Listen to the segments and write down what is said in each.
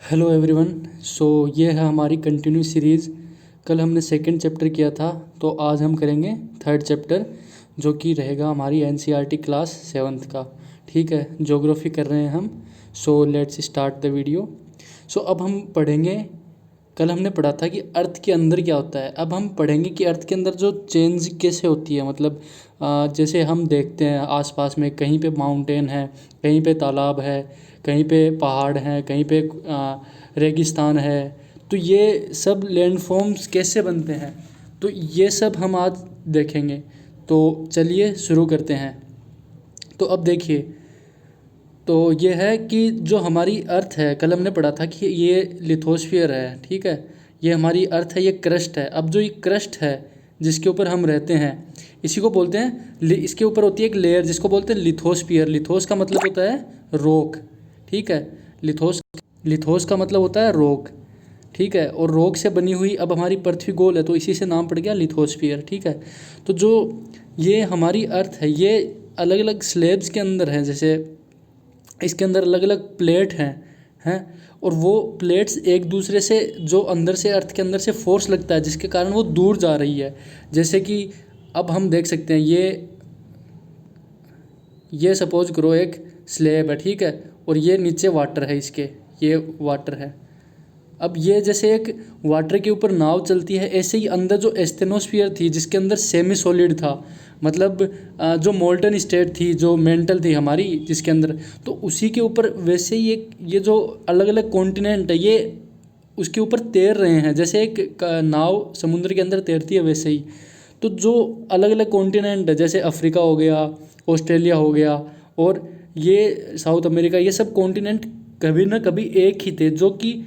Hello everyone. सो ये है हमारी कंटिन्यू सीरीज़। कल हमने सेकंड चैप्टर किया था, तो आज हम करेंगे थर्ड चैप्टर, जो कि रहेगा हमारी एनसीईआरटी क्लास सेवन्थ का। ठीक है, ज्योग्राफी कर रहे हैं हम। So let's start the video. सो अब हम पढ़ेंगे, कल हमने पढ़ा था कि अर्थ के अंदर क्या होता है। अब हम पढ़ेंगे कि अर्थ के अंदर जो चेंज कैसे होती है। मतलब जैसे हम देखते हैं आसपास में, कहीं पे माउंटेन है, कहीं पे तालाब है, कहीं पे पहाड़ हैं, कहीं पे रेगिस्तान है। तो ये सब लैंडफॉर्म्स कैसे बनते हैं, तो ये सब हम आज देखेंगे। तो चलिए शुरू करते हैं। तो अब देखिए, तो ये है कि जो हमारी अर्थ है, कल हमने पढ़ा था कि ये लिथोस्फीयर है। ठीक है, ये हमारी अर्थ है, ये क्रस्ट है। अब जो ये क्रस्ट है जिसके ऊपर हम रहते हैं, इसी को बोलते हैं, इसके ऊपर होती है एक लेयर जिसको बोलते हैं लिथोस्फीयर। लिथोस का मतलब होता है रॉक। ठीक है, लिथोस का मतलब होता है रॉक। ठीक है, और रॉक से बनी हुई अब हमारी पृथ्वी गोल है, तो इसी से नाम पड़ गया लिथोस्फीयर। ठीक है, तो जो ये हमारी अर्थ है, ये अलग अलग स्लैब्स के अंदर है। जैसे इसके अंदर अलग अलग प्लेट हैं और वो प्लेट्स एक दूसरे से, जो अंदर से अर्थ के अंदर से फोर्स लगता है जिसके कारण वो दूर जा रही है। जैसे कि अब हम देख सकते हैं, ये सपोज करो एक स्लैब है। ठीक है, और ये नीचे वाटर है, इसके ये वाटर है। अब ये जैसे एक वाटर के ऊपर नाव चलती है, ऐसे ही अंदर जो एस्थेनोस्फीयर थी जिसके अंदर सेमी सॉलिड था, मतलब जो मोल्टन स्टेट थी, जो मेंटल थी हमारी जिसके अंदर, तो उसी के ऊपर वैसे ही एक ये जो अलग अलग कॉन्टिनेंट है, ये उसके ऊपर तैर रहे हैं। जैसे एक नाव समुद्र के अंदर तैरती है, वैसे ही तो जो अलग अलग कॉन्टिनेंट है, जैसे अफ्रीका हो गया, ऑस्ट्रेलिया हो गया, और ये साउथ अमेरिका, ये सब कॉन्टिनेंट कभी ना कभी एक ही थे, जो कि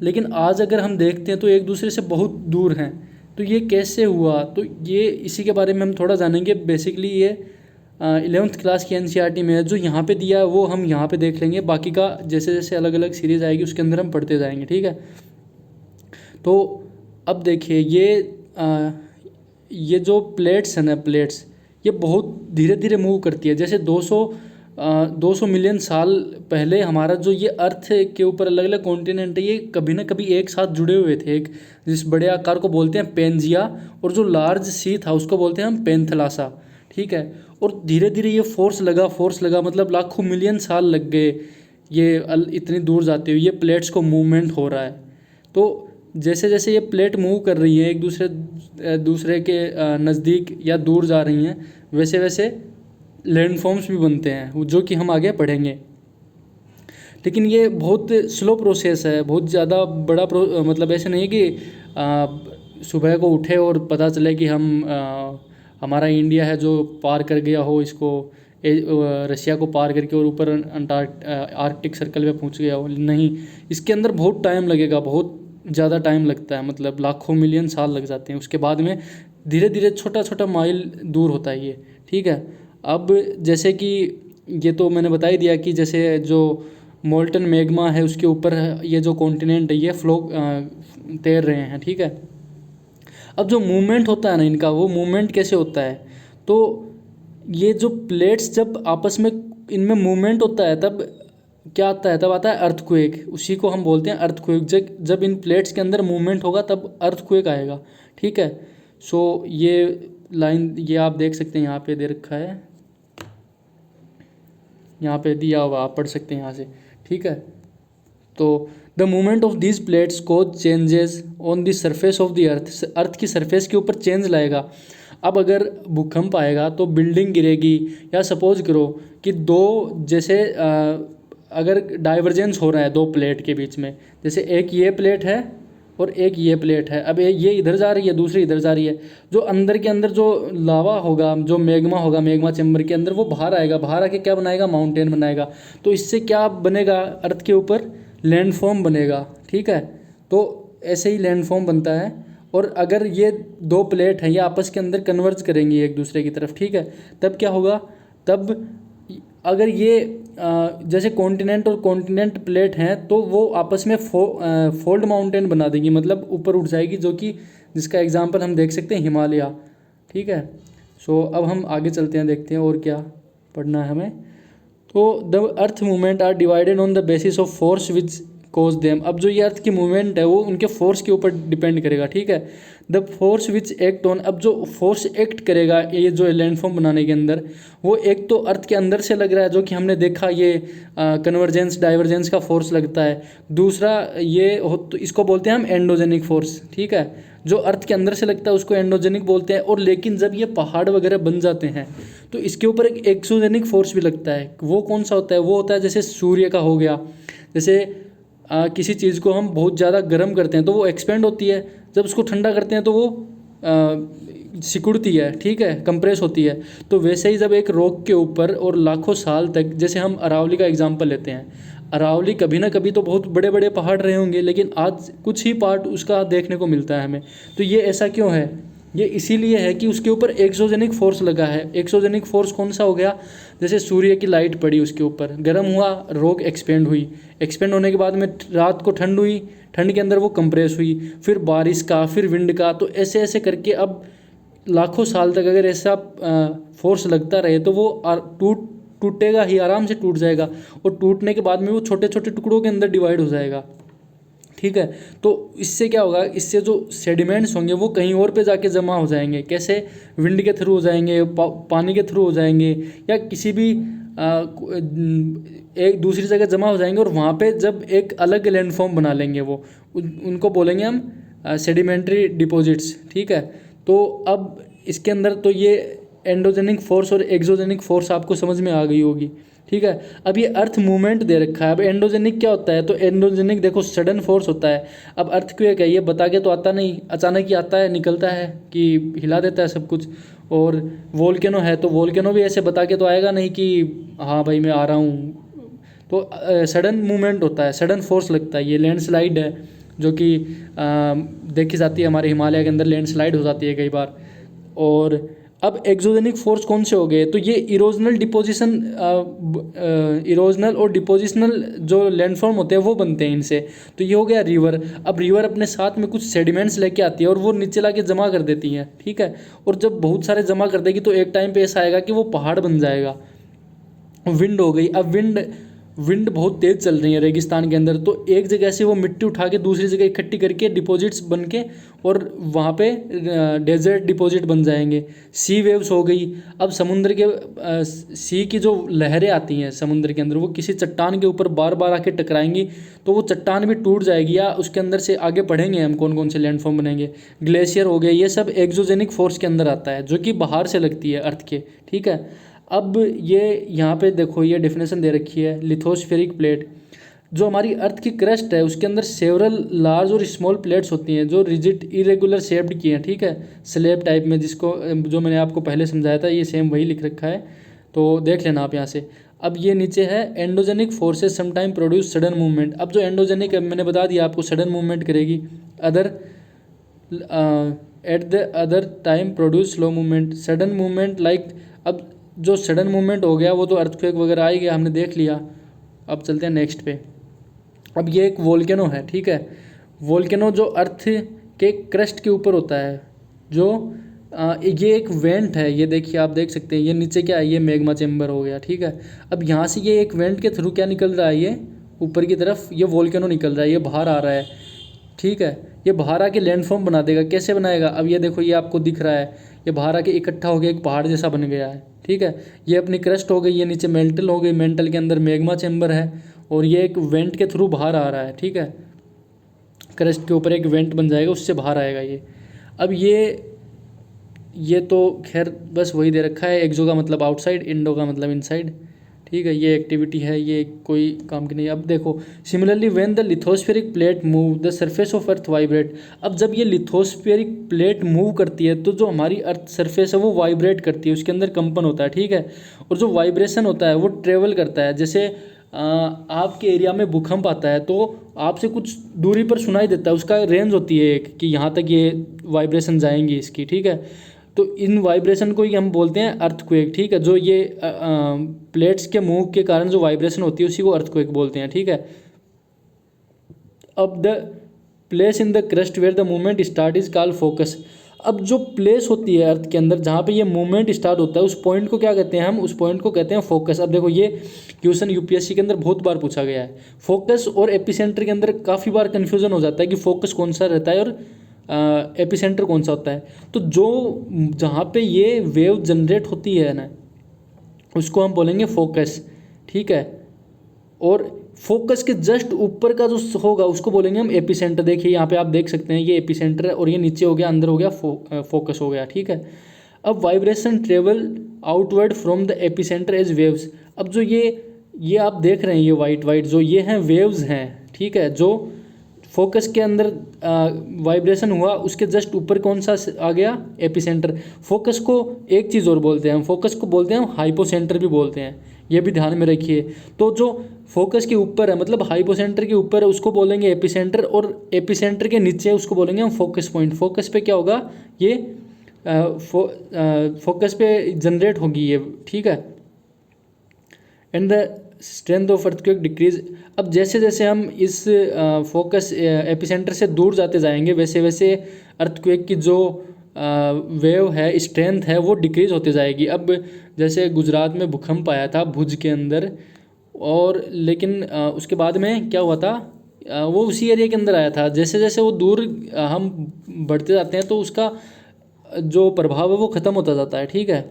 लेकिन आज अगर हम देखते हैं तो एक दूसरे से बहुत दूर हैं। तो ये कैसे हुआ, तो ये इसी के बारे में हम थोड़ा जानेंगे। बेसिकली ये 11th क्लास की एनसीईआरटी में है, जो यहाँ पे दिया है वो हम यहाँ पे देख लेंगे। बाकी का जैसे जैसे अलग अलग सीरीज़ आएगी उसके अंदर हम पढ़ते जाएंगे। ठीक है, तो अब देखिए, ये जो प्लेट्स हैं ना, प्लेट्स ये बहुत धीरे धीरे मूव करती है। जैसे 200 मिलियन साल पहले हमारा जो ये अर्थ के ऊपर अलग अलग कॉन्टिनेंट है, ये कभी ना कभी एक साथ जुड़े हुए थे। एक जिस बड़े आकार को बोलते हैं पेंजिया, और जो लार्ज सी था उसको बोलते हैं हम पेंथलासा। ठीक है, और धीरे धीरे ये फोर्स लगा, मतलब लाखों मिलियन साल लग गए ये इतनी दूर जाते हुए, ये प्लेट्स को मूवमेंट हो रहा है। तो जैसे जैसे ये प्लेट मूव कर रही है, एक दूसरे के नज़दीक या दूर जा रही हैं, वैसे वैसे लैंडफॉर्म्स भी बनते हैं, जो कि हम आगे पढ़ेंगे। लेकिन ये बहुत स्लो प्रोसेस है, बहुत ज़्यादा बड़ा मतलब ऐसे नहीं है कि सुबह को उठे और पता चले कि हमारा इंडिया है जो पार कर गया हो इसको, रशिया को पार करके और ऊपर आर्कटिक सर्कल पे पहुंच गया हो। नहीं, इसके अंदर बहुत टाइम लगेगा, बहुत ज़्यादा टाइम लगता है, मतलब लाखों मिलियन साल लग जाते हैं। उसके बाद में धीरे धीरे छोटा छोटा माइल दूर होता है ये। ठीक है, अब जैसे कि ये तो मैंने बता ही दिया कि जैसे जो मोल्टन मैग्मा है उसके ऊपर ये जो कॉन्टिनेंट है ये तैर रहे हैं। ठीक है, अब जो मूवमेंट होता है ना इनका, वो मूवमेंट कैसे होता है, तो ये जो प्लेट्स जब आपस में इनमें मूवमेंट होता है, तब क्या आता है, तब आता है अर्थक्वेक। उसी को हम बोलते हैं अर्थक्वेक। जब इन प्लेट्स के अंदर मूवमेंट होगा तब अर्थक्वेक आएगा। ठीक है, सो ये लाइन ये आप देख सकते हैं, यहाँ पे दे रखा है, यहाँ पे दिया हुआ, आप पढ़ सकते हैं यहाँ से। ठीक है, तो the movement of these plates cause changes on the surface of the earth. Earth की सरफेस के ऊपर चेंज लाएगा। अब अगर भूकंप आएगा तो बिल्डिंग गिरेगी, या सपोज करो कि दो जैसे अगर डाइवर्जेंस हो रहा है दो प्लेट के बीच में, जैसे एक ये प्लेट है और एक ये प्लेट है, अब ये इधर जा रही है, दूसरी इधर जा रही है, जो अंदर के अंदर जो लावा होगा, जो मैग्मा होगा, मैग्मा चैम्बर के अंदर, वो बाहर आएगा, बाहर आके क्या बनाएगा, माउंटेन बनाएगा। तो इससे क्या बनेगा, अर्थ के ऊपर लैंडफॉर्म बनेगा। ठीक है, तो ऐसे ही लैंडफॉर्म बनता है। और अगर ये दो प्लेट हैं, ये आपस के अंदर कन्वर्ज करेंगी एक दूसरे की तरफ। ठीक है, तब क्या होगा, तब अगर ये जैसे कॉन्टिनेंट और कॉन्टिनेंट प्लेट हैं, तो वो आपस में फोल्ड माउंटेन बना देंगी, मतलब ऊपर उठ जाएगी, जो कि जिसका एग्जांपल हम देख सकते हैं हिमालय। ठीक है, सो अब हम आगे चलते हैं, देखते हैं और क्या पढ़ना है हमें। तो the earth movement are divided on the basis of force which cause them. अब जो ये अर्थ की मूवमेंट है वो उनके फोर्स के ऊपर डिपेंड करेगा, ठीक है। The force which act on, अब जो फोर्स एक्ट करेगा ये जो लैंडफॉर्म बनाने के अंदर, वो एक तो अर्थ के अंदर से लग रहा है जो कि हमने देखा, ये कन्वर्जेंस डाइवर्जेंस का फोर्स लगता है। दूसरा ये तो इसको बोलते हैं हम एंडोजेनिक फोर्स, ठीक है। जो अर्थ के अंदर से लगता है उसको एंडोजेनिक बोलते हैं। और लेकिन जब ये पहाड़ वगैरह बन जाते हैं तो इसके ऊपर एक एक्सोजेनिक फोर्स भी लगता है। वो कौन सा होता है? वो होता है जैसे सूर्य का हो गया, जैसे किसी चीज़ को हम बहुत ज़्यादा गर्म करते हैं तो वो एक्सपेंड होती है, जब उसको ठंडा करते हैं तो वो सिकुड़ती है, ठीक है, कंप्रेस होती है। तो वैसे ही जब एक रॉक के ऊपर और लाखों साल तक, जैसे हम अरावली का एग्जांपल लेते हैं, अरावली कभी ना कभी तो बहुत बड़े बड़े पहाड़ रहे होंगे, लेकिन आज कुछ ही पार्ट उसका देखने को मिलता है हमें। तो ये ऐसा क्यों है? ये इसीलिए है कि उसके ऊपर एक्सोजेनिक फोर्स लगा है। एक्सोजेनिक फोर्स कौन सा हो गया? जैसे सूर्य की लाइट पड़ी उसके ऊपर, गर्म हुआ, रॉक एक्सपेंड हुई, एक्सपेंड होने के बाद में रात को ठंड हुई, ठंड के अंदर वो कंप्रेस हुई, फिर बारिश का, फिर विंड का। तो ऐसे ऐसे करके अब लाखों साल तक अगर ऐसा फोर्स लगता रहे तो वो टूटेगा ही, आराम से टूट जाएगा। और टूटने के बाद में वो छोटे छोटे टुकड़ों के अंदर डिवाइड हो जाएगा, ठीक है। तो इससे क्या होगा? इससे जो सेडिमेंट्स होंगे वो कहीं और पे जाके जमा हो जाएंगे। कैसे? विंड के थ्रू हो जाएंगे, पानी के थ्रू हो जाएंगे, या किसी भी एक दूसरी जगह जमा हो जाएंगे। और वहाँ पे जब एक अलग लैंडफॉर्म बना लेंगे वो, उनको बोलेंगे हम सेडिमेंट्री डिपॉजिट्स, ठीक है। तो अब इसके अंदर तो ये एंडोजेनिक फोर्स और एक्सोजेनिक फोर्स आपको समझ में आ गई होगी, ठीक है। अब ये अर्थ मूवमेंट दे रखा है। अब एंडोजेनिक क्या होता है? तो एंडोजेनिक देखो सडन फोर्स होता है। अब अर्थक्वेक है, ये बता के तो आता नहीं, अचानक ही आता है, निकलता है कि हिला देता है सब कुछ। और वोल्केनो है तो वोल्केनो भी ऐसे बता के तो आएगा नहीं कि हाँ भाई मैं आ रहा हूँ। तो सडन मूवमेंट होता है, सडन फोर्स लगता है। ये लैंडस्लाइड है जो कि देखी जाती है हमारे हिमालय के अंदर, लैंडस्लाइड हो जाती है कई बार। और अब एक्सोजेनिक फोर्स कौन से हो गए? तो ये इरोजनल डिपोजिशन, इरोजनल और डिपोजिशनल जो लैंडफॉर्म होते हैं वो बनते हैं इनसे। तो ये हो गया रिवर। अब रिवर अपने साथ में कुछ सेडिमेंट्स लेके आती है और वो नीचे लाके जमा कर देती हैं, ठीक है। और जब बहुत सारे जमा कर देगी तो एक टाइम पे ऐसा आएगा कि वो पहाड़ बन जाएगा। विंड हो गई। अब विंड बहुत तेज़ चल रही है रेगिस्तान के अंदर, तो एक जगह से वो मिट्टी उठा के दूसरी जगह इकट्ठी करके डिपॉजिट्स बन के और वहाँ पे डेजर्ट डिपॉजिट बन जाएंगे। सी वेव्स हो गई। अब समुद्र के सी की जो लहरें आती हैं समुद्र के अंदर, वो किसी चट्टान के ऊपर बार बार आके टकराएंगी तो वो चट्टान भी टूट जाएगी, या उसके अंदर से आगे पढ़ेंगे हम कौन कौन से लैंडफॉर्म बनेंगे। ग्लेशियर हो गए। ये सब एक्सोजेनिक फोर्स के अंदर आता है जो कि बाहर से लगती है अर्थ के, ठीक है। अब ये यहाँ पे देखो ये डेफिनेशन दे रखी है, लिथोस्फेरिक प्लेट। जो हमारी अर्थ की क्रस्ट है उसके अंदर सेवरल लार्ज और स्मॉल प्लेट्स होती हैं जो रिजिड इरेगुलर शेप्ड की हैं, ठीक है, स्लैब टाइप में, जिसको जो मैंने आपको पहले समझाया था ये सेम वही लिख रखा है, तो देख लेना आप यहाँ से। अब ये नीचे है endogenic forces sometime produce sudden movement. अब जो एंडोजेनिक है मैंने बता दिया आपको, सडन मूवमेंट करेगी। Other at the other time produce slow movement, sudden movement like. अब जो सडन मूवमेंट हो गया वो तो अर्थक्वेक वगैरह आ ही गया, हमने देख लिया। अब चलते हैं नेक्स्ट पे। अब ये एक वोल्केनो है, ठीक है। वोल्केनो जो अर्थ के क्रस्ट के ऊपर होता है, जो ये एक वेंट है, ये देखिए आप देख सकते हैं। ये नीचे क्या है? ये मैग्मा चेम्बर हो गया, ठीक है। अब यहाँ से ये एक वेंट के थ्रू क्या निकल रहा है? ये ऊपर की तरफ ये वोल्केनो निकल रहा है, ये बाहर आ रहा है, ठीक है। ये बाहर आके लैंडफॉर्म बना देगा। कैसे बनाएगा? अब ये देखो, ये आपको दिख रहा है, ये बाहर आके इकट्ठा हो गया एक पहाड़ जैसा बन गया है, ठीक है। ये अपनी क्रस्ट हो गई, ये नीचे मेंटल हो गई, मेंटल के अंदर मैग्मा चेम्बर है, और ये एक वेंट के थ्रू बाहर आ रहा है, ठीक है। क्रस्ट के ऊपर एक वेंट बन जाएगा, उससे बाहर आएगा ये। अब ये तो खैर बस वही दे रखा है। एक्सो का मतलब आउटसाइड, इंडो का मतलब इनसाइड, ठीक है। ये एक्टिविटी है, ये कोई काम की नहीं। अब देखो, similarly when the lithospheric plate move the surface of earth vibrate. अब जब ये लिथोस्फेरिक प्लेट मूव करती है तो जो हमारी अर्थ सरफेस है वो वाइब्रेट करती है, उसके अंदर कंपन होता है, ठीक है। और जो वाइब्रेशन होता है वो ट्रेवल करता है। जैसे आपके एरिया में भूकंप आता है तो आपसे कुछ दूरी पर सुनाई देता है, उसका रेंज होती है एक कि यहाँ तक ये वाइब्रेशन जाएंगी इसकी, ठीक है। तो इन वाइब्रेशन को ही हम बोलते हैं अर्थक्वेक, ठीक है। जो ये प्लेट्स के मूव के कारण जो वाइब्रेशन होती है उसी को अर्थक्वेक बोलते हैं, ठीक है। अब the place in the crust where the movement start is called focus. अब जो प्लेस होती है अर्थ के अंदर जहाँ पे ये मूवमेंट स्टार्ट होता है, उस पॉइंट को क्या कहते हैं हम, उस पॉइंट को कहते हैं फोकस। अब देखो ये क्वेश्चन यूपीएससी के अंदर बहुत बार पूछा गया है। फोकस और एपिसेंटर के अंदर काफ़ी बार कन्फ्यूजन हो जाता है कि फोकस कौन सा रहता है और एपिसेंटर कौन सा होता है। तो जो जहाँ पे ये वेव जनरेट होती है ना, उसको हम बोलेंगे फोकस, ठीक है। और फोकस के जस्ट ऊपर का जो होगा उसको बोलेंगे हम एपिसेंटर। देखिए यहाँ पे आप देख सकते हैं ये एपिसेंटर है और ये नीचे हो गया, अंदर हो गया फोकस हो गया, ठीक है। अब vibration travel outward from the epicentre as waves. अब जो ये आप देख रहे हैं ये वाइट जो ये हैं वेव्स हैं, ठीक है। जो फोकस के अंदर वाइब्रेशन हुआ उसके जस्ट ऊपर कौन सा आ गया, एपिसेंटर। फोकस को एक चीज़ और बोलते हैं हम, फोकस को बोलते हैं हम हाइपोसेंटर भी बोलते हैं, ये भी ध्यान में रखिए। तो जो फोकस के ऊपर है मतलब हाइपोसेंटर के ऊपर है उसको बोलेंगे एपिसेंटर, और एपिसेंटर के नीचे उसको बोलेंगे हम फोकस पॉइंट। फोकस पे क्या होगा, ये फोकस पे जनरेट होगी ये, ठीक है। And the strength of earthquake decrease. अब जैसे जैसे हम इस फोकस एपिसेंटर से दूर जाते जाएंगे वैसे वैसे अर्थक्वेक की जो वेव है, स्ट्रेंथ है, वो डिक्रीज होती जाएगी। अब जैसे गुजरात में भूकंप आया था भुज के अंदर, और लेकिन उसके बाद में क्या हुआ था, वो उसी एरिया के अंदर आया था। जैसे जैसे वो दूर हम बढ़ते जाते हैं तो उसका जो प्रभाव है वो ख़त्म होता जाता है, ठीक है।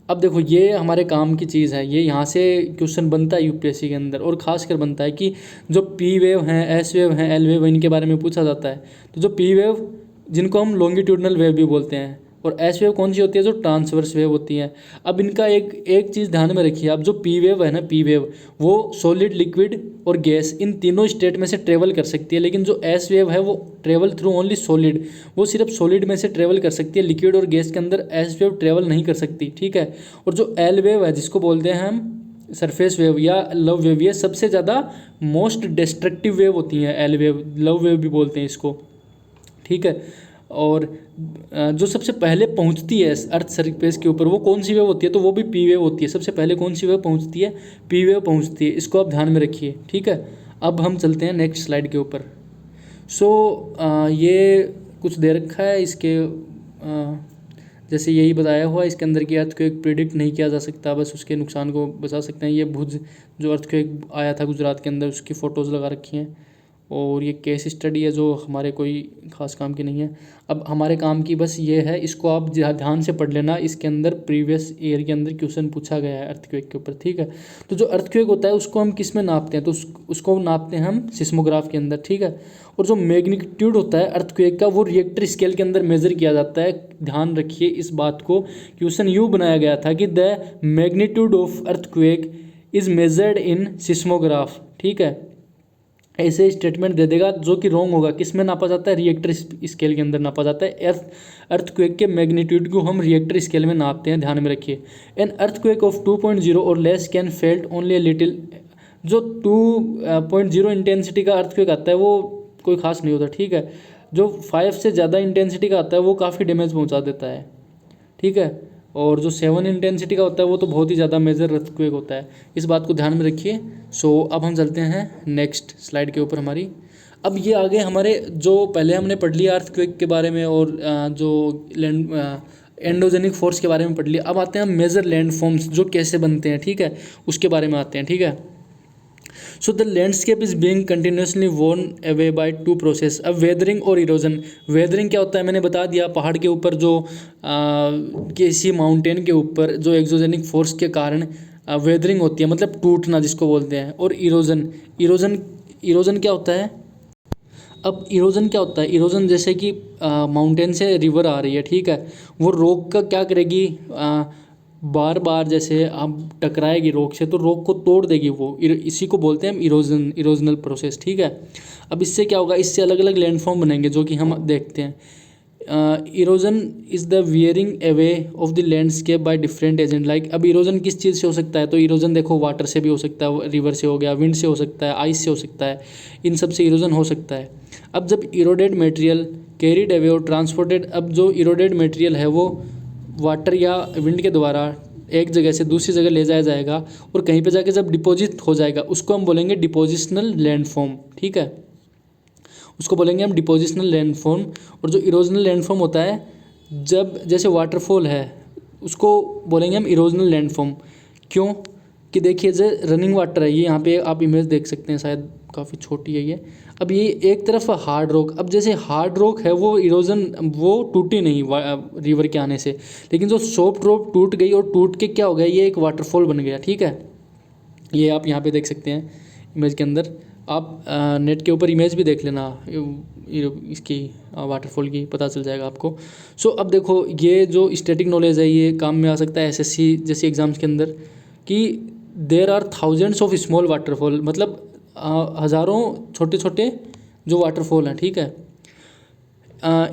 अब देखो ये हमारे काम की चीज़ है, ये यहाँ से क्वेश्चन बनता है यूपीएससी के अंदर, और ख़ासकर बनता है कि जो पी वेव हैं, एस वेव हैं, एल वेव, इनके बारे में पूछा जाता है। तो जो पी वेव जिनको हम लॉन्गिट्यूडनल वेव भी बोलते हैं, और एस वेव कौन सी होती है, जो ट्रांसवर्स वेव होती है। अब इनका एक चीज़ ध्यान में रखिए, अब जो पी वेव है ना, पी वेव वो सॉलिड, लिक्विड और गैस इन तीनों स्टेट में से ट्रेवल कर सकती है। लेकिन जो एस वेव है वो ट्रेवल थ्रू ओनली सॉलिड, वो सिर्फ सॉलिड में से ट्रेवल कर सकती है, लिक्विड और गैस के अंदर एस वेव ट्रेवल नहीं कर सकती, ठीक है। और जो एल वेव है जिसको बोलते हैं हम सरफेस वेव या लव वेव, ये सबसे ज़्यादा मोस्ट डिस्ट्रक्टिव वेव होती हैं। एल वेव, लव वेव भी बोलते हैं इसको, ठीक है। और जो सबसे पहले पहुंचती है अर्थ सरफेस के ऊपर वो कौन सी वेव होती है, तो वो भी पी वेव होती है। सबसे पहले कौन सी वेव पहुंचती है, पी वेव पहुंचती है, इसको आप ध्यान में रखिए, ठीक है। अब हम चलते हैं नेक्स्ट स्लाइड के ऊपर। ये कुछ दे रखा है इसके जैसे यही बताया हुआ इसके अंदर की अर्थक्वेक प्रिडिक्ट नहीं किया जा सकता, बस उसके नुकसान को बचा सकते हैं। ये भुज जो अर्थक्वेक आया था गुजरात के अंदर उसकी फ़ोटोज़ लगा रखी हैं, और ये केस स्टडी है जो हमारे कोई ख़ास काम की नहीं है। अब हमारे काम की बस ये है, इसको आप ध्यान से पढ़ लेना, इसके अंदर प्रीवियस ईयर के अंदर क्वेश्चन पूछा गया है अर्थक्वेक के ऊपर, ठीक है। तो जो अर्थक्वेक होता है उसको हम किस में नापते हैं, तो उसको नापते हैं हम सिस्मोग्राफ के अंदर, ठीक है। और जो मैग्नीट्यूड होता है अर्थक्वेक का वो रिएक्टर स्केल के अंदर मेज़र किया जाता है। ध्यान रखिए इस बात को, क्वेश्चन यूँ बनाया गया था कि the magnitude of earthquake is measured in seismograph, ठीक है। ऐसे स्टेटमेंट दे देगा जो कि रॉन्ग होगा। किस में नापा जाता है, रिएक्टर स्केल के अंदर नापा जाता है। अर्थक्वेक के मैग्नीट्यूड को हम रिएक्टर स्केल में नापते हैं, ध्यान में रखिए। एन अर्थक्वेक ऑफ 2.0 और less can felt only little. जो 2.0 इंटेंसिटी का अर्थक्वेक आता है वो कोई खास नहीं होता, ठीक है। जो 5 से ज़्यादा इंटेंसिटी का आता है वो काफ़ी डैमेज पहुँचा देता है, ठीक है। और जो 7 इंटेंसिटी का होता है वो तो बहुत ही ज़्यादा मेजर अर्थक्वेक होता है, इस बात को ध्यान में रखिए। अब हम चलते हैं नेक्स्ट स्लाइड के ऊपर हमारी। अब ये आगे हमारे जो पहले हमने पढ़ लिया अर्थक्वेक के बारे में और जो एंडोजेनिक फोर्स के बारे में पढ़ लिया। अब आते हैं हम मेजर लैंड फॉर्म्स जो कैसे बनते हैं, ठीक है, उसके बारे में आते हैं, ठीक है। So the landscape is being continuously worn away by two process. अब वेदरिंग और इरोजन। वेदरिंग क्या होता है मैंने बता दिया, पहाड़ के ऊपर जो किसी माउंटेन के ऊपर जो एक्सोजेनिक फोर्स के कारण वेदरिंग होती है, मतलब टूटना जिसको बोलते हैं। और इरोजन क्या होता है। अब इरोजन क्या होता है, इरोजन जैसे कि माउंटेन से रिवर आ रही है, ठीक है, वो रॉक का क्या करेगी, बार बार जैसे हम टकराएगी रॉक से तो रॉक को तोड़ देगी वो, इसी को बोलते हैं हम इरोजनल प्रोसेस, ठीक है। अब इससे क्या होगा, इससे अलग अलग लैंडफॉर्म बनेंगे जो कि हम देखते हैं। Erosion is the wearing away of the landscape by different agent. Like अब इरोजन किस चीज़ से हो सकता है, तो इरोजन देखो वाटर से भी हो सकता है, रिवर से हो गया, विंड से हो सकता है, आइस से हो सकता है, इन सब से इरोजन हो सकता है। अब जब इरोडेड मटेरियल कैरिड अवे और ट्रांसपोर्टेड, अब जो इरोडेड मटेरियल है वो वाटर या विंड के द्वारा एक जगह से दूसरी जगह ले जाया जाएगा और कहीं पे जाके जब डिपॉजिट हो जाएगा उसको हम बोलेंगे डिपोजिशनल लैंडफॉर्म, ठीक है। उसको बोलेंगे हम डिपोजिशनल लैंडफॉर्म। और जो इरोजनल लैंडफॉर्म होता है, जब जैसे वाटरफॉल है उसको बोलेंगे हम इरोजनल लैंडफॉर्म। क्यों कि देखिए जो रनिंग वाटर है, ये यहाँ पे आप इमेज देख सकते हैं, शायद काफ़ी छोटी है ये। अब ये एक तरफ हार्ड रॉक, अब जैसे हार्ड रॉक है वो इरोजन वो टूटी नहीं रिवर के आने से, लेकिन जो सॉफ्ट रॉक टूट गई और टूट के क्या हो गया, ये एक वाटरफॉल बन गया। ठीक है, ये आप यहाँ पे देख सकते हैं इमेज के अंदर। आप नेट के ऊपर इमेज भी देख लेना इसकी वाटरफॉल की, पता चल जाएगा आपको। सो अब देखो ये जो स्टैटिक नॉलेज है ये काम में आ सकता है एसएससी जैसे एग्जाम्स के अंदर, कि there are thousands of small waterfall, मतलब हज़ारों छोटे छोटे जो वाटरफॉल हैं, ठीक है,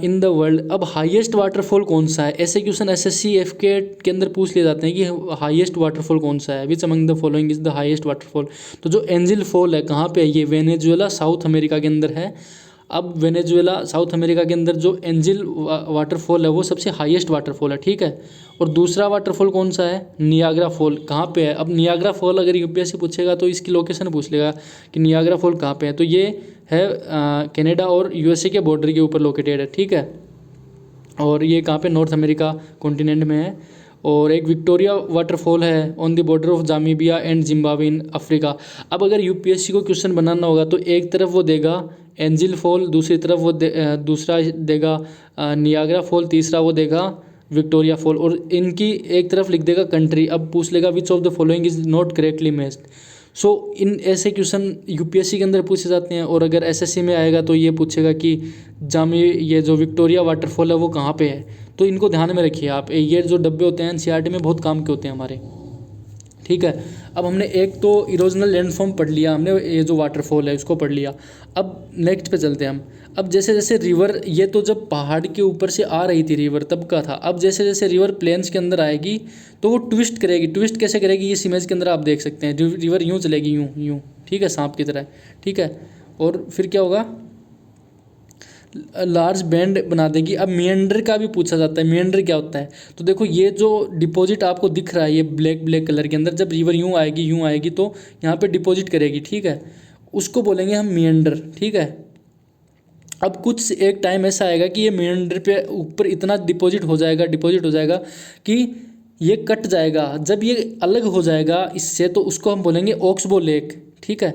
इन द वर्ल्ड। अब हाईएस्ट वाटरफॉल कौन सा है, ऐसे क्वेश्चन एसएससी एफके के अंदर पूछ लिए जाते हैं कि हाईएस्ट वाटरफॉल कौन सा है, which among the following is the highest waterfall. तो जो एंजिल फॉल है कहाँ पे है, ये वेनेजुएला साउथ अमेरिका के अंदर है। अब वेनेजुएला साउथ अमेरिका के अंदर जो एंजिल वाटरफॉल है वो सबसे हाईएस्ट वाटरफॉल है। ठीक है, और दूसरा वाटरफॉल कौन सा है, नियाग्रा फॉल कहाँ पे है। अब नियाग्रा फॉल अगर यूपीएससी पूछेगा तो इसकी लोकेशन पूछ लेगा कि नियाग्रा फॉल कहाँ पे है, तो ये है कनाडा और यूएसए के बॉर्डर के ऊपर लोकेटेड है। ठीक है, और ये कहाँ पे, नॉर्थ अमेरिका कॉन्टिनेंट में है। और एक विक्टोरिया वाटरफॉल है on the border of Namibia and Zimbabwe in Africa. अब अगर यूपीएससी को क्वेश्चन बनाना होगा तो एक तरफ वो देगा एंजिल फॉल, दूसरी तरफ वो दूसरा देगा नियाग्रा फॉल, तीसरा वो देगा विक्टोरिया फॉल, और इनकी एक तरफ लिख देगा कंट्री। अब पूछ लेगा which of the following is not correctly matched. So in ऐसे क्वेश्चन यूपीएससी के अंदर पूछे जाते हैं। और अगर एसएससी में आएगा तो ये पूछेगा कि ये जो विक्टोरिया वाटरफॉल है वो कहाँ पे है। तो इनको ध्यान में रखिए आप, ये जो डब्बे होते हैं एनसीईआरटी में बहुत काम के होते हैं हमारे। ठीक है, अब हमने एक तो इरोजनल लैंडफॉर्म पढ़ लिया, हमने ये जो वाटरफॉल है उसको पढ़ लिया। अब नेक्स्ट पे चलते हैं हम। अब जैसे जैसे रिवर, ये तो जब पहाड़ के ऊपर से आ रही थी रिवर तब का था। अब जैसे जैसे रिवर प्लेन्स के अंदर आएगी तो वो ट्विस्ट करेगी। ट्विस्ट कैसे करेगी, इस इमेज के अंदर आप देख सकते हैं। रिवर यूँ चलेगी, यूँ यूँ, ठीक है, सांप की तरह। ठीक है, और फिर क्या होगा, लार्ज बैंड बना देगी। अब मिएंडर का भी पूछा जाता है, मिएंडर क्या होता है। तो देखो ये जो डिपॉजिट आपको दिख रहा है ये ब्लैक ब्लैक कलर के अंदर, जब रिवर यूँ आएगी तो यहाँ पे डिपॉजिट करेगी। ठीक है, उसको बोलेंगे हम मिएंडर। ठीक है, अब कुछ एक टाइम ऐसा आएगा कि ये मिएंडर पे ऊपर इतना डिपॉजिट हो जाएगा कि ये कट जाएगा। जब ये अलग हो जाएगा इससे तो उसको हम बोलेंगे ऑक्सबो लेक। ठीक है,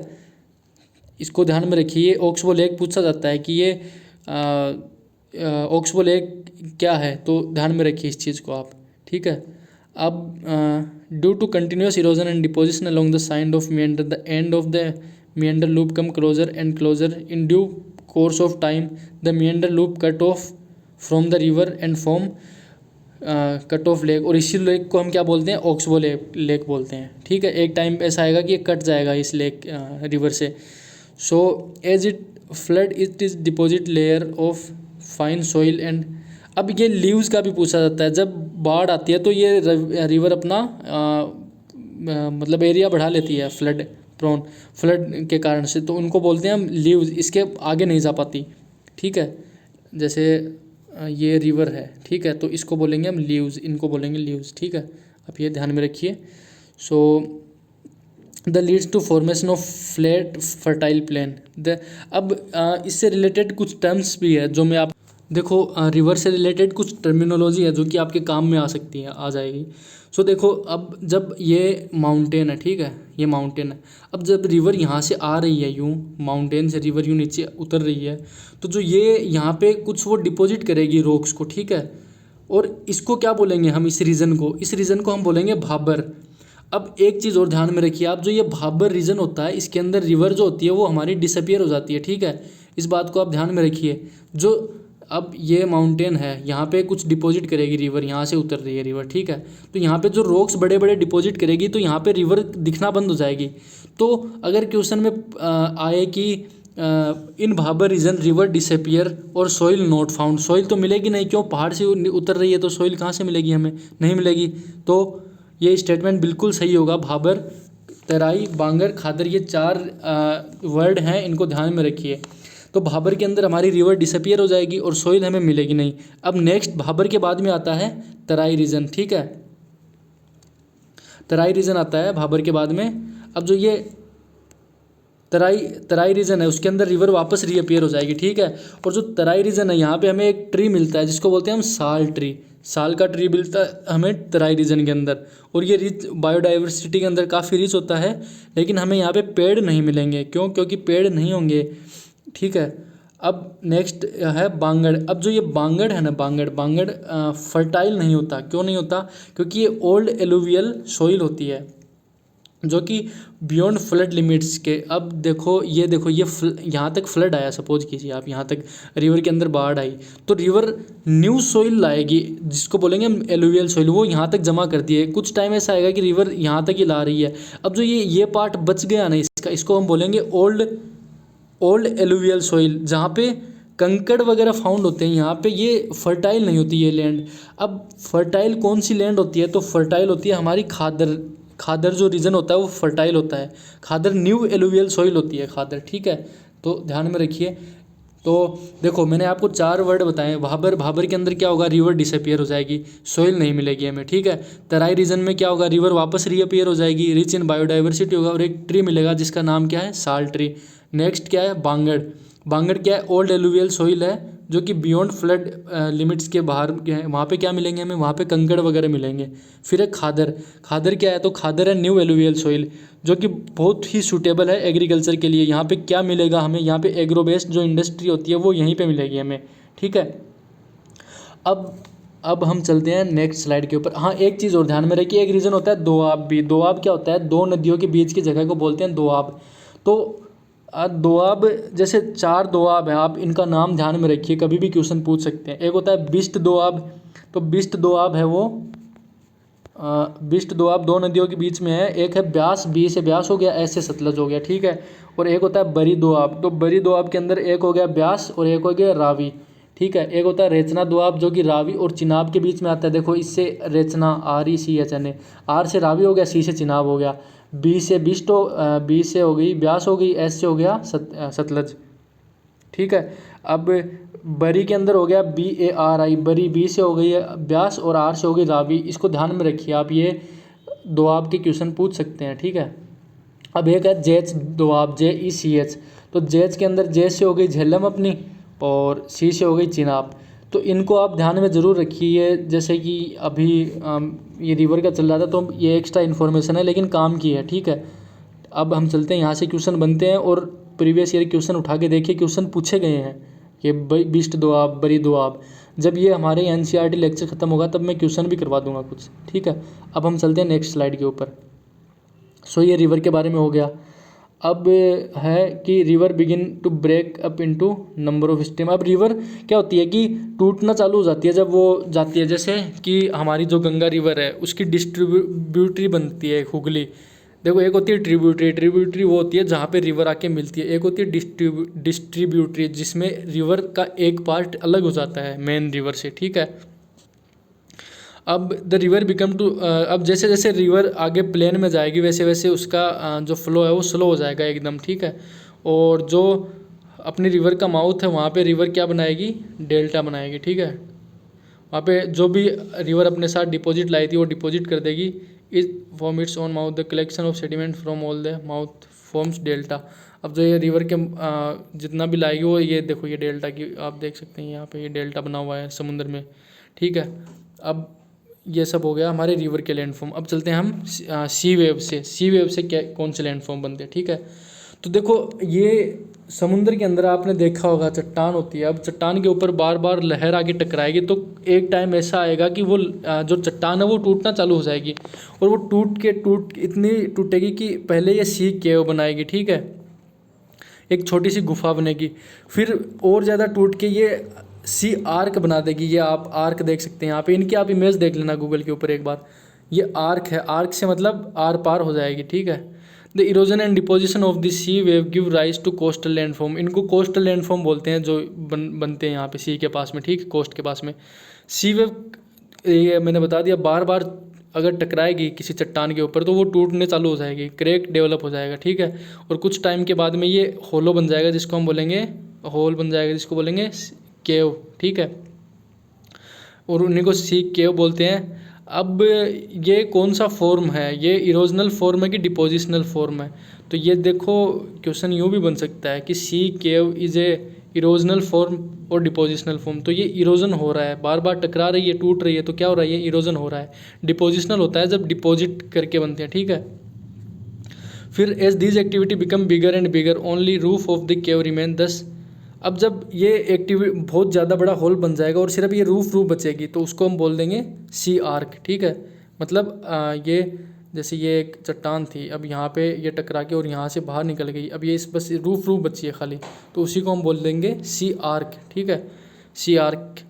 इसको ध्यान में रखिए, ऑक्सबो लेक पूछा जाता है कि ये ऑक्सबो लेक क्या है, तो ध्यान में रखिए इस चीज़ को आप। ठीक है, अब due to continuous erosion and deposition along the side of meander, the end of the meander loop come closer and closer in due course of time, the meander loop cut off from the river and form cut off lake. और इसी lake को हम क्या बोलते हैं, oxbow lake बोलते हैं। ठीक है, एक टाइम ऐसा आएगा कि ये कट जाएगा इस लेक रिवर से। So as it flood it is deposit layer of fine soil and. अब ये लीव्स का भी पूछा जाता है, जब बाढ़ आती है तो ये रिवर अपना मतलब एरिया बढ़ा लेती है फ्लड के कारण से, तो उनको बोलते हैं हम लीव्स, इसके आगे नहीं जा पाती। ठीक है, जैसे ये रिवर है, ठीक है, तो इसको बोलेंगे हम लीव्स, इनको बोलेंगे लीव्स। ठीक है, आप ये ध्यान में रखिए। So the leads to formation of flat fertile plain. अब इससे रिलेटेड कुछ टर्म्स भी है जो मैं आप देखो, रिवर से रिलेटेड कुछ टर्मिनोलॉजी है जो कि आपके काम में आ सकती है, आ जाएगी। सो देखो, अब जब ये माउंटेन है, ठीक है, ये माउंटेन है, अब जब रिवर यहाँ से आ रही है, यूँ माउंटेन से रिवर यूँ नीचे उतर रही है, तो जो ये यहाँ पे कुछ वो डिपॉजिट करेगी रॉक्स को। ठीक है, और इसको क्या बोलेंगे हम, इस रीजन को हम बोलेंगे भाबर। अब एक चीज़ और ध्यान में रखिए आप, जो ये भाबर रीजन होता है इसके अंदर रिवर जो होती है वो हमारी डिसअपियर हो जाती है। ठीक है, इस बात को आप ध्यान में रखिए। जो अब ये माउंटेन है, यहाँ पे कुछ डिपॉजिट करेगी रिवर, यहाँ से उतर रही है रिवर। ठीक है, तो यहाँ पे जो रॉक्स बड़े बड़े डिपॉजिट करेगी तो यहाँ पे रिवर दिखना बंद हो जाएगी। तो अगर क्वेश्चन में आए कि इन भाबर रीजन रिवर डिसअपियर और सॉइल नॉट फाउंड, सॉइल तो मिलेगी नहीं, क्यों, पहाड़ से उतर रही है तो सॉइल कहाँ से मिलेगी, हमें नहीं मिलेगी। तो ये स्टेटमेंट बिल्कुल सही होगा। भाबर, तराई, बांगर, खादर, ये 4 वर्ड हैं, इनको ध्यान में रखिए। तो भाबर के अंदर हमारी रिवर डिसअपियर हो जाएगी और सॉइल हमें मिलेगी नहीं। अब नेक्स्ट भाबर के बाद में आता है तराई रीजन। ठीक है, तराई रीजन आता है भाबर के बाद में। अब जो ये तराई तराई रीजन है उसके अंदर रिवर वापस रीअपियर हो जाएगी, ठीक है। और जो तराई रीजन है यहाँ पे हमें एक ट्री मिलता है जिसको बोलते हैं हम साल ट्री, साल का ट्री मिलता है हमें तराई रीजन के अंदर। और ये रिच बायोडाइवर्सिटी के अंदर काफ़ी रिच होता है, लेकिन हमें यहाँ पे पेड़ नहीं मिलेंगे। क्यों? क्योंकि पेड़ नहीं होंगे, ठीक है। अब नेक्स्ट है बांगड़। अब जो ये बांगड़ है ना, बांगड़ फर्टाइल नहीं होता। क्यों नहीं होता? क्योंकि ये ओल्ड एलुवियल सॉइल होती है जो कि बियॉन्ड फ्लड लिमिट्स के। अब देखो ये यहाँ तक फ्लड आया, सपोज कीजिए आप, यहाँ तक रिवर के अंदर बाढ़ आई, तो रिवर न्यू सॉइल लाएगी जिसको बोलेंगे हम एलुवियल सॉइल, वो यहाँ तक जमा करती है। कुछ टाइम ऐसा आएगा कि रिवर यहाँ तक ही ला रही है। अब जो ये पार्ट बच गया ना इसका, इसको हम बोलेंगे ओल्ड एलुवियल सॉइल, जहाँ पे कंकड़ वगैरह फाउंड होते हैं। यहाँ पे ये फर्टाइल नहीं होती ये लैंड। अब फर्टाइल कौन सी लैंड होती है? तो फर्टाइल होती है हमारी खादर जो रीजन होता है वो फर्टाइल होता है। खादर न्यू एलुवियल सॉइल होती है खादर, ठीक है। तो ध्यान में रखिए। तो देखो मैंने आपको 4 वर्ड बताए। भाबर के अंदर क्या होगा? रिवर डिसअपियर हो जाएगी, सॉइल नहीं मिलेगी हमें, ठीक है। तराई रीजन में क्या होगा? रिवर वापस रीअपियर हो जाएगी, रिच इन बायोडाइवर्सिटी होगा, और एक ट्री मिलेगा जिसका नाम क्या है? साल ट्री। नेक्स्ट क्या है? बांगड़ क्या है? ओल्ड एलुवियल सॉइल है जो कि बियॉन्ड फ्लड लिमिट्स के बाहर है। वहाँ पे क्या मिलेंगे हमें? वहाँ पे कंकड़ वगैरह मिलेंगे। फिर है खादर क्या है? तो खादर है न्यू एलुवियल सॉइल जो कि बहुत ही सूटेबल है एग्रीकल्चर के लिए। यहाँ पे क्या मिलेगा हमें? यहाँ पे एग्रो बेस्ड जो इंडस्ट्री होती है वो यहीं पे मिलेगी हमें, ठीक है। अब हम चलते हैं नेक्स्ट स्लाइड के ऊपर। हाँ, एक चीज़ और ध्यान में रखिए, एक रीज़न होता है दोआब भी। दोआब क्या होता है? दो नदियों के बीच की जगह को बोलते हैं दोआब। तो दोआब, जैसे 4 दोआब हैं, आप इनका नाम ध्यान में रखिए, कभी भी क्वेश्चन पूछ सकते हैं। एक होता है बिस्ट दोआब। तो बिस्ट दोआब है वो बिस्ट दोआब 2 नदियों के बीच में है। एक है ब्यास, बी से ब्यास हो गया, एस से सतलज हो गया, ठीक है। और एक होता है बरी दोआब। तो बरी दोआब के अंदर एक हो गया ब्यास और एक हो गया रावी, ठीक है। एक होता है रेचना दोआब जो कि रावी और चिनाब के बीच में आता है। देखो इससे रेचना, RECHNA, आर से रावी हो गया, सी से चिनाब हो गया, बी से बी से हो गई ब्यास हो गई, एस से हो गया सतलज, ठीक है। अब बरी के अंदर हो गया BARI, बरी, बी से हो गई है ब्यास और आर से हो गई रावी। इसको ध्यान में रखिए आप, ये दोआब के क्वेश्चन पूछ सकते हैं, ठीक है। अब एक है जेच दोआब, JECH। तो जेच के अंदर जे से हो गई झेलम अपनी और सी से हो गई चिनाब। तो इनको आप ध्यान में ज़रूर रखिए। जैसे कि अभी ये रिवर का चल रहा था तो ये एक्स्ट्रा इन्फॉर्मेशन है लेकिन काम की है, ठीक है। अब हम चलते हैं, यहाँ से क्वेश्चन बनते हैं और प्रीवियस ईयर क्वेश्चन उठा के देखिए, क्वेश्चन पूछे गए हैं कि बिस्ट दोआब, बरी दोआब। जब ये हमारे NCERT लेक्चर खत्म होगा तब मैं क्वेश्चन भी करवा दूंगा कुछ, ठीक है। अब हम चलते हैं नेक्स्ट स्लाइड के ऊपर। सो ये रिवर के बारे में हो गया। अब है कि river begin to break up into number of stream. अब रिवर क्या होती है कि टूटना चालू हो जाती है जब वो जाती है। जैसे कि हमारी जो गंगा रिवर है उसकी डिस्ट्रीब्यूटरी बनती है हुगली। देखो एक होती है ट्रिब्यूटरी वो होती है जहाँ पे रिवर आके मिलती है। एक होती है डिस्ट्रीब्यूटरी जिसमें रिवर का एक पार्ट अलग हो जाता है मेन रिवर से, ठीक है। अब द रिवर बिकम टू, अब जैसे जैसे रिवर आगे प्लेन में जाएगी वैसे वैसे उसका जो फ्लो है वो स्लो हो जाएगा एकदम, ठीक है। और जो अपनी रिवर का माउथ है वहाँ पे रिवर क्या बनाएगी? डेल्टा बनाएगी, ठीक है। वहाँ पे जो भी रिवर अपने साथ डिपॉजिट लाई थी वो डिपॉजिट कर देगी। Is form its own mouth, the collection of sediment from all the mouth forms delta. अब जो ये रिवर के जितना भी लाएगी वो, ये देखो ये डेल्टा की आप देख सकते हैं यहाँ पे ये डेल्टा बना हुआ है समुद्र में, ठीक है। अब ये सब हो गया हमारे रिवर के लैंडफॉर्म। अब चलते हैं हम सी वेव से क्या कौन से लैंडफॉर्म बनते हैं, ठीक है। तो देखो ये समुद्र के अंदर आपने देखा होगा चट्टान होती है। अब चट्टान के ऊपर बार बार लहर आके टकराएगी तो एक टाइम ऐसा आएगा कि वो जो चट्टान है वो टूटना चालू हो जाएगी और वो टूट इतनी टूटेगी कि पहले ये सी केव बनाएगी, ठीक है, एक छोटी सी गुफा बनेगी। फिर और ज़्यादा टूट के ये सी आर्क बना देगी। ये आप आर्क देख सकते हैं यहाँ पे, इनकी आप इमेज देख लेना गूगल के ऊपर एक बार। ये आर्क है, आर्क से मतलब आर पार हो जाएगी, ठीक है। The erosion and deposition of the sea wave give rise to coastal landform. इनको कोस्टल लैंडफॉर्म बोलते हैं जो बनते हैं यहाँ पे सी के पास में, ठीक है, कोस्ट के पास में। सी वेव ये मैंने बता दिया, बार बार अगर टकराएगी किसी चट्टान के ऊपर तो वो टूटने चालू हो जाएगी, क्रैक डेवलप हो जाएगा, ठीक है। और कुछ टाइम के बाद में ये होलो बन जाएगा जिसको हम बोलेंगे होल बन जाएगा जिसको बोलेंगे केव, ठीक है। और उन्हीं को सी केव बोलते हैं। अब ये कौन सा फॉर्म है, ये इरोजनल फॉर्म है कि डिपोजिशनल फॉर्म है? तो ये देखो क्वेश्चन यूँ भी बन सकता है कि sea cave is a erosional form और डिपोजिशनल फॉर्म। तो ये इरोजन हो रहा है, बार बार टकरा रही है, टूट रही है, तो क्या हो रहा है, ये इरोजन हो रहा है। डिपोजिशनल होता है जब डिपॉजिट करके बनते हैं, ठीक है। फिर as this activity become bigger and bigger only roof of the cave remain thus. अब जब ये एक्टिविटी बहुत ज़्यादा बड़ा होल बन जाएगा और सिर्फ ये रूफ बचेगी तो उसको हम बोल देंगे सी आर्क, ठीक है। मतलब ये जैसे ये एक चट्टान थी, अब यहाँ पे ये टकरा के और यहाँ से बाहर निकल गई, अब ये इस बस रूफ बची है खाली, तो उसी को हम बोल देंगे सी आर्क, ठीक है, sea arch.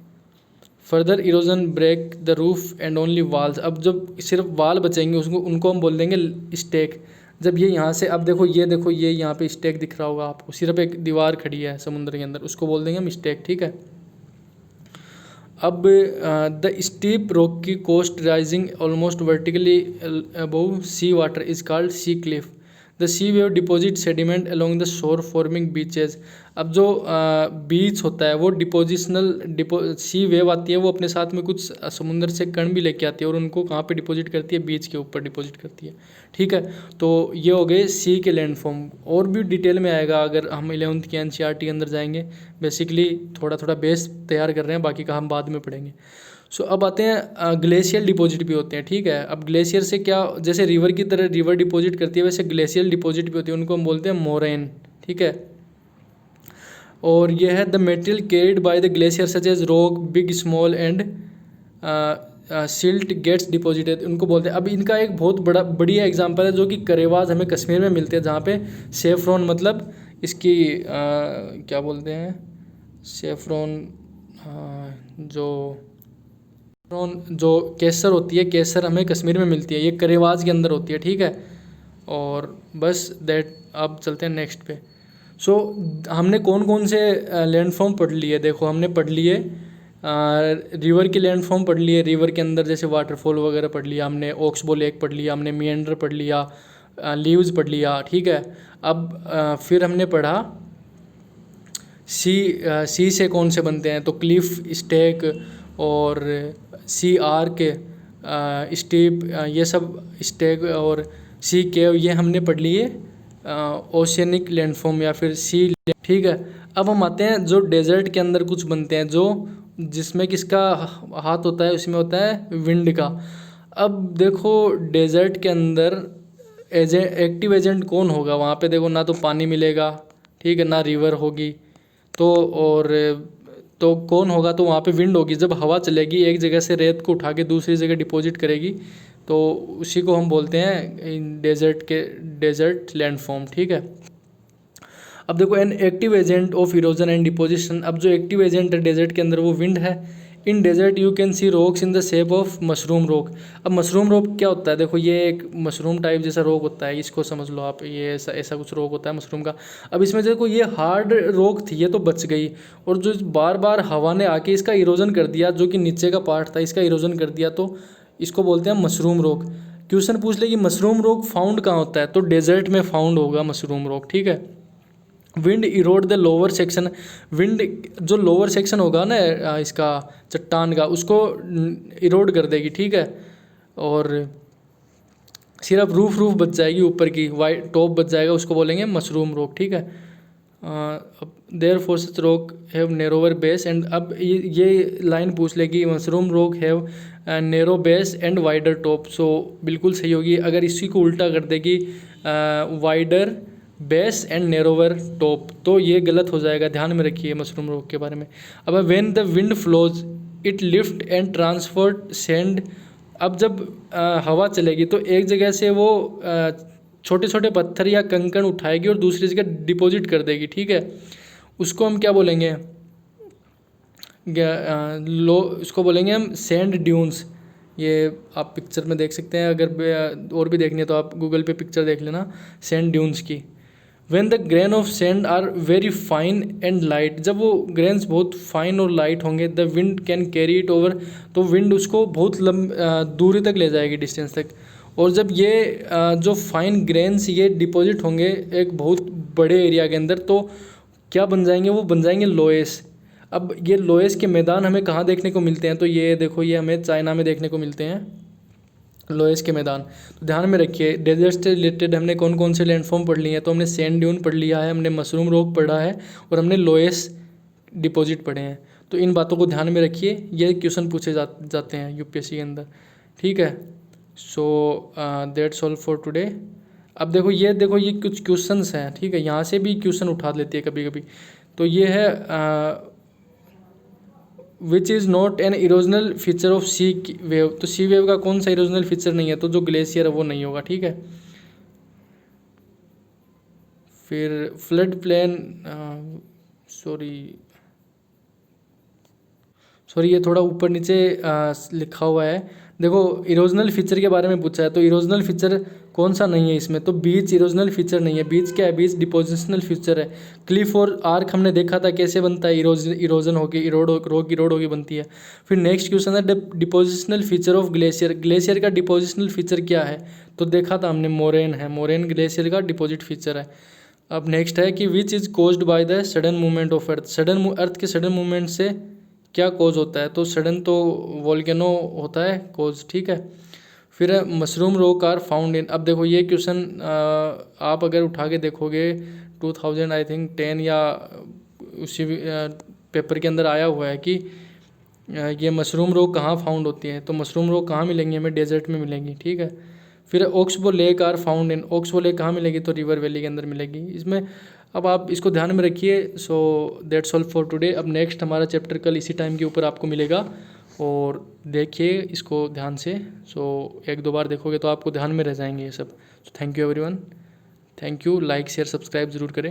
Further erosion break the roof and only walls. अब जब सिर्फ वाल बचेंगे उसको उनको हम बोल देंगे स्टेक। जब ये यहाँ से, अब देखो ये यहाँ पे स्टेक दिख रहा होगा आपको, सिर्फ एक दीवार खड़ी है समुद्र के अंदर, उसको बोल देंगे हम स्टेक, ठीक है। अब the steep rocky coast rising almost vertically above sea water is called sea cliff. The sea wave deposit sediment along the shore forming beaches. अब जो बीच होता है वो डिपोजिशनल सी वेव आती है, वो अपने साथ में कुछ समुद्र से कण भी लेके आती है और उनको कहाँ पे डिपॉजिट करती है, बीच के ऊपर डिपॉजिट करती है, ठीक है। तो ये हो गए सी के लैंडफॉर्म। और भी डिटेल में आएगा अगर हम 11th के NCERT अंदर जाएंगे। बेसिकली थोड़ा थोड़ा बेस तैयार कर रहे हैं, बाकी का हम बाद में पढ़ेंगे। सो अब आते हैं ग्लेशियल डिपॉजिट भी होते हैं, ठीक है। अब ग्लेशियर से क्या, जैसे रिवर की तरह रिवर डिपॉजिट करती है वैसे ग्लेशियल डिपॉजिट भी होती है, उनको हम बोलते हैं मोरेन, ठीक है। और ये है the material carried by the glacier such as rock big small and silt gets deposited, उनको बोलते हैं। अब इनका एक बहुत बढ़िया एग्जांपल है जो कि करेवाज हमें कश्मीर में मिलते हैं, जहाँ पे सेफ्रॉन, मतलब इसकी क्या बोलते हैं, सेफ्रॉन, जो केसर होती है, केसर हमें कश्मीर में मिलती है, ये करेवाज के अंदर होती है, ठीक है। और बस दैट, अब चलते हैं नेक्स्ट पे। सो हमने कौन कौन से लैंडफॉर्म पढ़ लिए, देखो हमने पढ़ लिए रिवर के लैंडफॉर्म पढ़ लिए, रिवर के अंदर जैसे वाटरफॉल वगैरह पढ़ लिया हमने, ऑक्सबो लेक पढ़ लिया हमने, मिएंडर पढ़ लिया, लीव्स पढ़ लिया, ठीक है। अब फिर हमने पढ़ा सी से कौन से बनते हैं, तो क्लिफ, स्टेक और सी आर्क, स्टीप, ये सब स्टेक और सी केव, ये हमने पढ़ लिए ओशियनिक लैंडफॉर्म या फिर सी, ठीक है। अब हम आते हैं जो डेजर्ट के अंदर कुछ बनते हैं, जो जिसमें किसका हाथ होता है, उसमें होता है विंड का। अब देखो डेजर्ट के अंदर एक्टिव एजेंट कौन होगा, वहाँ पे देखो ना तो पानी मिलेगा, ठीक है, ना रिवर होगी, तो कौन होगा, तो वहाँ पे विंड होगी। जब हवा चलेगी एक जगह से रेत को उठा के दूसरी जगह डिपॉजिट करेगी, तो उसी को हम बोलते हैं डेजर्ट लैंडफॉर्म, ठीक है। अब देखो an active agent of erosion and deposition. अब जो एक्टिव एजेंट है डेजर्ट के अंदर वो विंड है। In desert you can see rocks in the shape of mushroom rock. अब मशरूम रॉक क्या होता है, देखो ये एक मशरूम टाइप जैसा रॉक होता है, इसको समझ लो आप, ये ऐसा कुछ रॉक होता है मशरूम का। अब इसमें देखो ये हार्ड रॉक थी, ये तो बच गई, और जो बार बार हवा ने आके इसका इरोजन कर दिया, जो कि नीचे का पार्ट था इसका इरोजन कर दिया, तो इसको बोलते हैं मशरूम रॉक। क्वेश्चन पूछ ले कि मशरूम रॉक फाउंड कहाँ होता है, तो डेजर्ट में फाउंड होगा मशरूम रॉक, ठीक है। Wind Erode the lower section. Wind जो लोअर सेक्शन होगा ना इसका चट्टान का, उसको इरोड कर देगी, ठीक है। और सिर्फ रूफ बच जाएगी, ऊपर की वाइट टॉप बच जाएगा, उसको बोलेंगे मशरूम रॉक, ठीक है। There for such rock have narrower base and, अब ये लाइन पूछ लेगी mushroom rock have narrow base and wider top, so बिल्कुल सही होगी। अगर इसी को उल्टा कर देगी wider base and narrower top, तो ये गलत हो जाएगा, ध्यान में रखिए मशरूम रॉक के बारे में। अब when the wind flows it lift and transferred sand. अब जब हवा चलेगी तो एक जगह से वो छोटे छोटे पत्थर या कंकड़ उठाएगी और दूसरी जगह डिपॉजिट कर देगी, ठीक है। उसको हम क्या बोलेंगे, उसको बोलेंगे हम सैंड ड्यून्स। ये आप पिक्चर में देख सकते हैं, अगर और भी देखनी है तो आप गूगल पे पिक्चर देख लेना सैंड ड्यून्स की। When the grain of sand are very fine and light, जब वो ग्रेन्स बहुत फाइन और लाइट होंगे, the wind can carry it over, तो विंड उसको बहुत दूरी तक ले जाएगी, डिस्टेंस तक। और जब ये जो फाइन ग्रेन्स ये डिपॉजिट होंगे एक बहुत बड़े एरिया के अंदर, तो क्या बन जाएंगे, वो बन जाएंगे लोएस। अब ये लोएस के मैदान हमें कहाँ देखने को मिलते हैं, तो ये देखो ये हमें चाइना में देखने को मिलते हैं। लोएस के मैदान। तो ध्यान में रखिए डेजर्ट से रिलेटेड हमने कौन कौन से लैंडफॉर्म पढ़ लिए हैं। तो हमने सैंड ड्यून पढ़ लिया है, हमने मशरूम रॉक पढ़ा है और हमने लोएस डिपॉजिट पढ़े हैं। तो इन बातों को ध्यान में रखिए, ये क्वेश्चन पूछे जाते हैं यूपीएससी के अंदर, ठीक है। So that's all for today. अब देखो ये कुछ क्वेश्चंस हैं, ठीक है, यहाँ से भी क्वेश्चन उठा लेती है कभी कभी। तो ये है which is not an erosional feature of sea wave. तो सी वेव का कौन सा इरोजनल फीचर नहीं है, तो जो ग्लेशियर है वो नहीं होगा, ठीक है। फिर फ्लड प्लेन, सॉरी ये थोड़ा ऊपर नीचे लिखा हुआ है। देखो इरोजनल फीचर के बारे में पूछा है, तो इरोजनल फीचर कौन सा नहीं है इसमें, तो बीच इरोजनल फीचर नहीं है। बीच क्या है, बीच डिपोजिशनल फीचर है। क्लिफ और आर्क हमने देखा था कैसे बनता है, इरोजन होगी, रॉक इरोड होगी बनती है। फिर नेक्स्ट क्वेश्चन है depositional feature of glacier. Glacier का डिपोजिशनल फीचर क्या है, तो देखा था हमने मोरेन है, मोरेन ग्लेशियर का डिपोजिट फीचर है। अब नेक्स्ट है कि which is caused by the sudden movement of earth. Earth के सडन मूवमेंट से क्या कोज होता है, तो सडन तो वोल्केनो होता है कोज, ठीक है। फिर mushroom rock are found in. अब देखो ये क्वेश्चन आप अगर उठा के देखोगे 2000 आई थिंक 10 या उसी पेपर के अंदर आया हुआ है कि ये मशरूम रॉक कहाँ फाउंड होती है। तो मशरूम रॉक कहाँ मिलेंगी, हमें डेजर्ट में मिलेंगी, ठीक है। फिर oxbow lake are found in. Oxbow lake कहाँ मिलेगी, तो रिवर वैली के अंदर मिलेगी। इसमें अब आप इसको ध्यान में रखिए। So that's all for today. अब नेक्स्ट हमारा चैप्टर कल इसी टाइम के ऊपर आपको मिलेगा और देखिए इसको ध्यान से। सो एक दो बार देखोगे तो आपको ध्यान में रह जाएंगे ये सब। So thank you everyone, thank you. Like share subscribe ज़रूर करें।